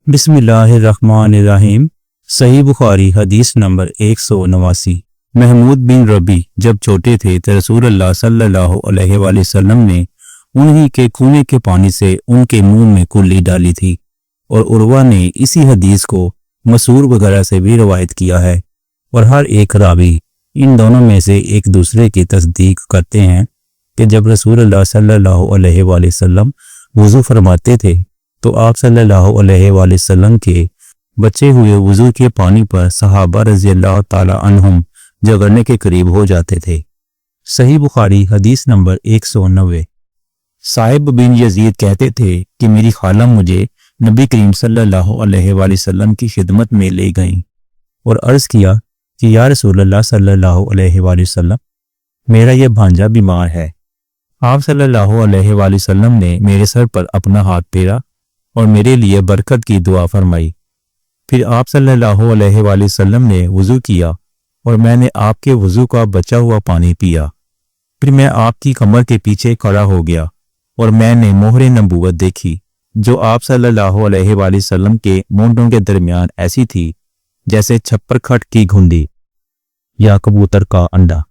बिस्मिल्लाहिर्रहमानिर्रहीम। सही बुखारी हदीस नंबर 189। महमूद बिन रबी जब छोटे थे तो रसूल अल्लाह सल्लल्लाहु अलैहि वसल्लम ने उन्हीं के कुएं के पानी से उनके मुंह में कुल्ली डाली थी, और उर्वा ने इसी हदीस को मसूर वगैरह से भी रवायत किया है। और हर एक रावी इन दोनों में से एक दूसरे की तस्दीक करते हैं कि जब रसूल अल्लाह सल्लल्लाहु अलैहि वसल्लम वुज़ू फरमाते थे तो आप सल्लल्लाहु अलैहि वसल्लम के बचे हुए वुज़ू के पानी पर सहाबा रज़ी अल्लाह ताला अन्हुम झगड़ने के करीब हो जाते थे। सही बुखारी हदीस नंबर 190। साहिब बिन यजीद कहते थे कि मेरी खाला मुझे नबी करीम सल्लल्लाहु अलैहि वसल्लम की खिदमत में ले गईं और अर्ज़ किया कि या रसूल अल्लाह सल्लल्लाहु अलैहि वसल्लम, मेरा यह भांजा बीमार है। आप सल्लल्लाहु अलैहि वसल्लम ने मेरे सर पर अपना हाथ फेरा और मेरे लिए बरकत की दुआ फरमाई। फिर आप सल्लल्लाहु अलैहि वसल्लम ने वुज़ू किया और मैंने आपके वुज़ू का बचा हुआ पानी पिया। फिर मैं आपकी कमर के पीछे खड़ा हो गया और मैंने मोहरे नबूवत देखी, जो आप सल्लल्लाहु अलैहि वसल्लम के मूंढों के दरमियान ऐसी थी जैसे छप्पर खट की घुंडी या कबूतर का अंडा।